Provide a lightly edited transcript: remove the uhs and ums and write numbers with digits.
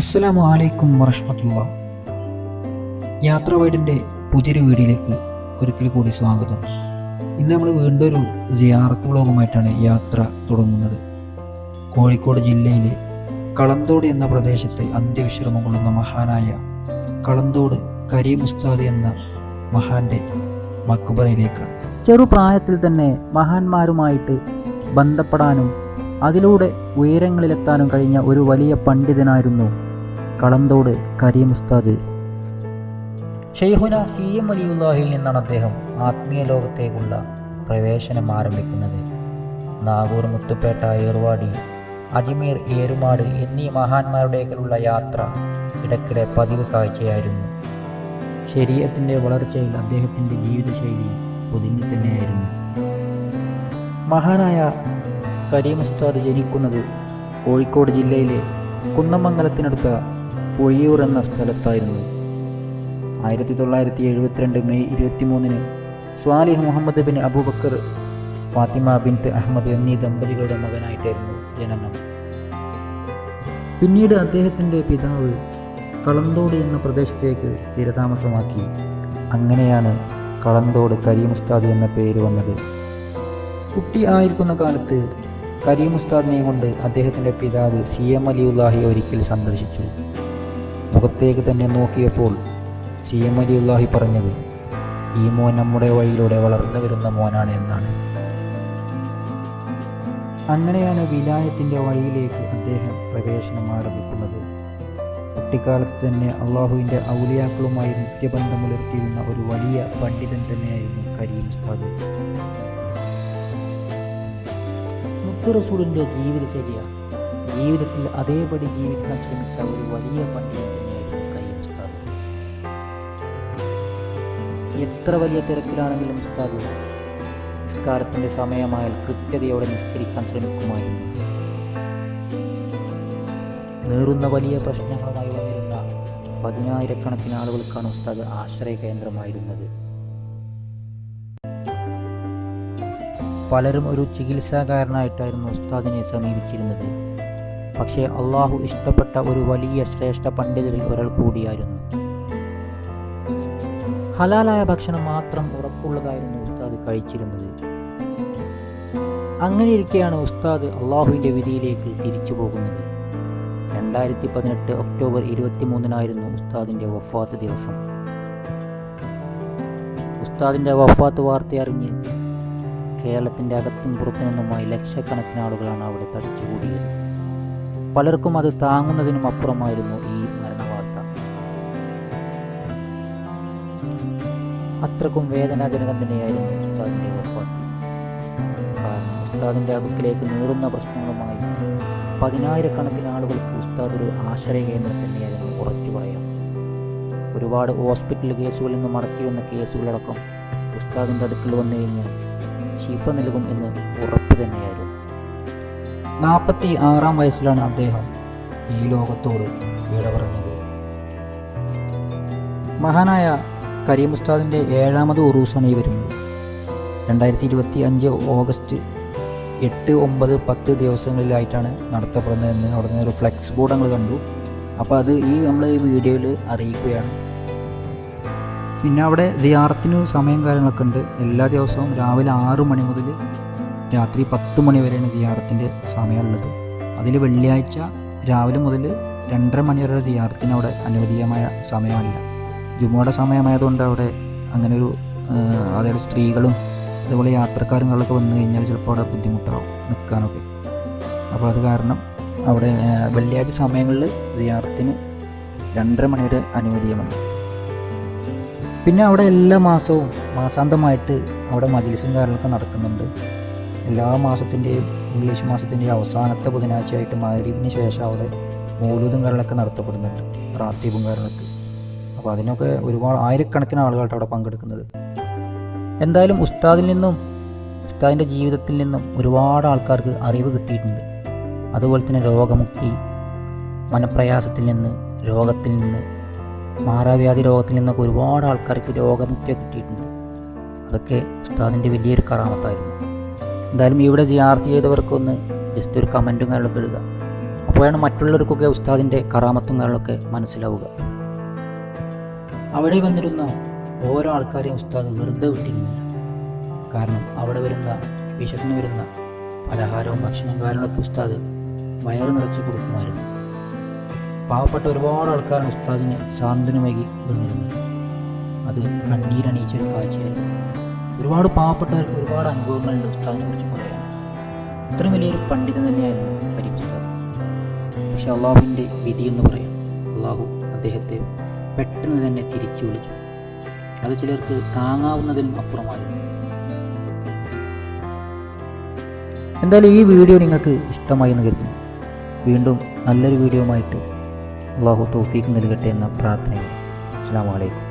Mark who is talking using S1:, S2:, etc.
S1: അസ്സലാമു അലൈക്കും വറഹ്മത്തുള്ളാഹി. യാത്ര വൈഡിൻ്റെ പുതിയൊരു വീഡിയോയിലേക്ക് ഒരിക്കൽ കൂടി സ്വാഗതം. ഇന്ന് നമ്മൾ വീണ്ടും ഒരു സിയാറത്ത് വ്ളോഗുമായിട്ടാണ് യാത്ര തുടങ്ങുന്നത്. കോഴിക്കോട് ജില്ലയിലെ കളന്തോട് എന്ന പ്രദേശത്തെ അന്ത്യവിശ്രമം കൊള്ളുന്ന മഹാനായ കളന്തോട് കരീം ഉസ്താദ് എന്ന മഹാന്റെ മക്ബറയിലേക്കാണ്.
S2: ചെറുപ്രായത്തിൽ തന്നെ മഹാന്മാരുമായിട്ട് ബന്ധപ്പെടാനും അതിലൂടെ ഉയരങ്ങളിലെത്താനും കഴിഞ്ഞ ഒരു വലിയ പണ്ഡിതനായിരുന്നു കളന്തോട് കരീം ഉസ്താദ്. ഷെയ്ഖുന CM വലിയുല്ലാഹിൽ നിന്നാണ് അദ്ദേഹം ആത്മീയ ലോകത്തേക്കുള്ള പ്രവേശനം ആരംഭിക്കുന്നത്. നാഗൂർ, മുത്തുപേട്ട, ഏർവാടി, അജ്മീർ, ഏരുമാട് എന്നീ മഹാന്മാരുടേക്കുള്ള യാത്ര ഇടയ്ക്കിടെ പതിവ് കാഴ്ചയായിരുന്നു. ശരീഅത്തിന്റെ വളർച്ചയിൽ അദ്ദേഹത്തിൻ്റെ ജീവിതശൈലി പൊതിഞ്ഞു തന്നെയായിരുന്നു. മഹാനായ കരീം ഉസ്താദ് ജനിക്കുന്നത് കോഴിക്കോട് ജില്ലയിലെ കുന്നമംഗലത്തിനടുത്ത പൊഴിയൂർ എന്ന സ്ഥലത്തായിരുന്നു. 1972 മെയ് 23 സ്വാലിഹ് മുഹമ്മദ് ബിൻ അബൂബക്കർ, ഫാത്തിമ ബിൻത്ത് അഹമ്മദ് എന്നീ ദമ്പതികളുടെ മകനായിട്ടായിരുന്നു ജനനം. പിന്നീട് അദ്ദേഹത്തിൻ്റെ പിതാവ് കളന്തോട് എന്ന പ്രദേശത്തേക്ക് സ്ഥിരതാമസമാക്കി. അങ്ങനെയാണ് കളന്തോട് കരീം ഉസ്താദ് എന്ന പേര് വന്നത്. കുട്ടി ആയിരിക്കുന്ന കാലത്ത് കരീം ഉസ്താദിനെ കൊണ്ട് അദ്ദേഹത്തിൻ്റെ പിതാവ് CM വലിയുല്ലാഹി ഒരിക്കൽ സന്ദർശിച്ചു. മുഖത്തേക്ക് തന്നെ നോക്കിയപ്പോൾ CM വലിയുല്ലാഹി പറഞ്ഞത്, ഈ മോൻ നമ്മുടെ വഴിയിലൂടെ വളർന്നു വരുന്ന മോനാണ് എന്നാണ്. അങ്ങനെയാണ് വിലായത്തിൻ്റെ വഴിയിലേക്ക് അദ്ദേഹം പ്രവേശനം ആരംഭിക്കുന്നത്. കുട്ടിക്കാലത്ത് തന്നെ അള്ളാഹുവിൻ്റെ ഔലിയാക്കളുമായി നിത്യബന്ധം പുലർത്തിയിരുന്ന ഒരു വലിയ പണ്ഡിതൻ തന്നെയായിരുന്നു കരീം ഉസ്താദ്. റസൂലിൻ്റെ ജീവിതചര്യ ജീവിതത്തിൽ അതേപടി ജീവിക്കാൻ ശ്രമിച്ച ഒരു വലിയ പണ്ഡിതൻ തന്നെയായിരുന്നു കരീം ഉസ്താദ്. എത്ര വലിയ തിരക്കിലാണെങ്കിലും ഉസ്താദ് നിസ്കാരത്തിൻ്റെ സമയമായാൽ കൃത്യതയോടെ നിസ്കരിക്കാൻ ശ്രമിക്കുമായിരുന്നു. നേറുന്ന വലിയ പ്രശ്നങ്ങളുമായി വന്നിരുന്ന 10,000-കണക്കിന് ആളുകൾക്കാണ് ഉസ്താദ് ആശ്രയ കേന്ദ്രമായിരുന്നത്. പലരും ഒരു ചികിത്സാകാരനായിട്ടായിരുന്നു ഉസ്താദിനെ സമീപിച്ചിരുന്നത്. പക്ഷേ അള്ളാഹു ഇഷ്ടപ്പെട്ട ഒരു വലിയ ശ്രേഷ്ഠ പണ്ഡിതരിൽ ഒരാൾ കൂടിയായിരുന്നു. ഹലാലായ ഭക്ഷണം മാത്രം ഉറപ്പുള്ളതായിരുന്നു ഉസ്താദ് കഴിച്ചിരുന്നത്. അങ്ങനെയിരിക്കെയാണ് ഉസ്താദ് അള്ളാഹുവിൻ്റെ വിധിയിലേക്ക് തിരിച്ചു പോകുന്നത്. 2018 ഒക്ടോബർ 23 ഉസ്താദിൻ്റെ വഫാത്ത് ദിവസം. ഉസ്താദിൻ്റെ വഫാത്ത് വാർത്തയറിഞ്ഞ് കേരളത്തിൻ്റെ അകത്തും പുറത്തു നിന്നുമായി ലക്ഷക്കണക്കിന് ആളുകളാണ് അവിടെ തടിച്ചുകൂടിയത്. പലർക്കും അത് താങ്ങുന്നതിനും അപ്പുറമായിരുന്നു ഈ മരണവാർത്ത. അത്രക്കും വേദനാജനകം തന്നെയായിരുന്നു ഉസ്താദിൻ്റെ വഫാത്ത്. കാരണം ഉസ്താദിൻ്റെ അടുക്കിലേക്ക് നീറുന്ന പ്രശ്നങ്ങളുമായി 10,000-കണക്കിന് ആളുകൾക്ക് ഉസ്താദ് ഒരു ആശ്രയ കേന്ദ്രം തന്നെയായിരുന്നു. ഉറച്ചു പറയാം, ഒരുപാട് ഹോസ്പിറ്റൽ കേസുകളിൽ നിന്ന് മടക്കി വന്ന കേസുകളടക്കം ഉസ്താദിൻ്റെ അടുക്കൽ വന്നു കഴിഞ്ഞാൽ ശിഫ നൽകും എന്ന് ഉറപ്പ് തന്നെയായിരുന്നു.
S1: 46-ാം വയസ്സിലാണ് അദ്ദേഹം ഈ ലോകത്തോട് വിട പറഞ്ഞത്. മഹാനായ കരീം ഉസ്താദിൻ്റെ 7ാമത് ഉറൂസാണ് ഈ വരുന്നത്. 2025 ഓഗസ്റ്റ് 8, 9, 10 ദിവസങ്ങളിലായിട്ടാണ് നടത്തപ്പെടുന്നതെന്ന് അവിടെ നിന്ന് ഒരു ഫ്ലെക്സ് ബോർഡ് ഞങ്ങൾ കണ്ടു. അപ്പോൾ അത് നമ്മൾ ഈ വീഡിയോയിൽ അറിയിക്കുകയാണ്. പിന്നെ അവിടെ സിയാറത്തിന് സമയം കാര്യങ്ങളൊക്കെ ഉണ്ട്. എല്ലാ ദിവസവും രാവിലെ 6 മണി മുതൽ രാത്രി 10 മണി വരെയാണ് സിയാറത്തിൻ്റെ സമയമുള്ളത്. അതിൽ വെള്ളിയാഴ്ച രാവിലെ മുതൽ 2:30 മണി വരെ സിയാറത്തിന് അവിടെ അനുവദീയമായ സമയമല്ല. ജുമുഅയുടെ സമയമായതുകൊണ്ട് അവിടെ അങ്ങനെ ഒരു അതായത് സ്ത്രീകളും അതുപോലെ യാത്രക്കാരുകളൊക്കെ വന്നു കഴിഞ്ഞാൽ ചിലപ്പോൾ അവിടെ ബുദ്ധിമുട്ടാവും നിൽക്കാനൊക്കെ. അപ്പോൾ അത് കാരണം അവിടെ വെള്ളിയാഴ്ച സമയങ്ങളിൽ സിയാറത്തിന് 2:30 മണി വരെ അനുവദീയമാണ്. പിന്നെ അവിടെ എല്ലാ മാസവും മാസാന്തമായിട്ട് അവിടെ മജ്‌ലിസും കാര്യങ്ങളൊക്കെ നടക്കുന്നുണ്ട്. എല്ലാ മാസത്തിൻ്റെയും ഇംഗ്ലീഷ് മാസത്തിൻ്റെയും അവസാനത്തെ ബുധനാഴ്ചയായിട്ട് മഗ്‌രിബിന് ശേഷം അവിടെ മൗലൂദും കാര്യങ്ങളൊക്കെ നടത്തപ്പെടുന്നുണ്ട്, റാത്തീബും കാര്യങ്ങളൊക്കെ. അപ്പോൾ അതിനൊക്കെ ഒരുപാട് ആയിരക്കണക്കിന് ആളുകളായിട്ട് അവിടെ പങ്കെടുക്കുന്നത്. എന്തായാലും ഉസ്താദിൽ നിന്നും ഉസ്താദിൻ്റെ ജീവിതത്തിൽ നിന്നും ഒരുപാട് ആൾക്കാർക്ക് അറിവ് കിട്ടിയിട്ടുണ്ട്. അതുപോലെ തന്നെ രോഗമുക്തി, മനപ്രയാസത്തിൽ നിന്ന്, രോഗത്തിൽ നിന്ന്, മാറാവ്യാധി രോഗത്തിൽ നിന്നൊക്കെ ഒരുപാട് ആൾക്കാർക്ക് രോഗമുക്തി കിട്ടിയിട്ടുണ്ട്. അതൊക്കെ ഉസ്താദിൻ്റെ വലിയൊരു കറാമത്തായിരുന്നു. എന്തായാലും ഇവിടെ സിയാറത്ത് ചെയ്തവർക്കൊന്ന് ജസ്റ്റ് ഒരു കമൻറ്റും കാര്യങ്ങളൊക്കെ ഇടുക. അപ്പോഴാണ് മറ്റുള്ളവർക്കൊക്കെ ഉസ്താദിൻ്റെ കറാമത്തും കാര്യങ്ങളൊക്കെ മനസ്സിലാവുക. അവിടെ വന്നിരുന്ന ഓരോ ആൾക്കാരെയും ഉസ്താദ് വെറുതെ വിട്ടിരുന്നില്ല. കാരണം അവിടെ വരുന്ന വിശന്ന് വരുന്ന പലഹാരവും ഭക്ഷണവും കാര്യങ്ങളൊക്കെ ഉസ്താദ് വയറ് നിറച്ച് കൊടുക്കുമായിരുന്നു. പാവപ്പെട്ട ഒരുപാട് ആൾക്കാരാണ് ഉസ്താദിനെ സാന്ത്വനമേകി വന്നിരുന്നത്. അത് കണ്ണീരണിയിച്ചൊരു കാഴ്ചയായിരുന്നു. ഒരുപാട് പാവപ്പെട്ടവർക്ക് ഒരുപാട് അനുഭവങ്ങളുണ്ട് ഉസ്താദിനെ കുറിച്ച് പറയാൻ. അത്രയും വലിയൊരു പണ്ഡിതൻ തന്നെയായിരുന്നു കരീം ഉസ്താദ്. പക്ഷെ അള്ളാഹുവിൻ്റെ വിധി എന്ന് പറയാം, അള്ളാഹു അദ്ദേഹത്തെ പെട്ടെന്ന് തന്നെ തിരിച്ചു വിളിച്ചു. അത് ചിലർക്ക് താങ്ങാവുന്നതിനും അപ്പുറമായിരുന്നു. എന്തായാലും ഈ വീഡിയോ നിങ്ങൾക്ക് ഇഷ്ടമായി എന്ന് കരുതുന്നു. വീണ്ടും നല്ലൊരു വീഡിയോ ആയിട്ട് അള്ളാഹു തൗഫീഖ് നൽകട്ടെ എന്ന പ്രാർത്ഥനയാണ്. അസ്സലാമു അലൈക്കും.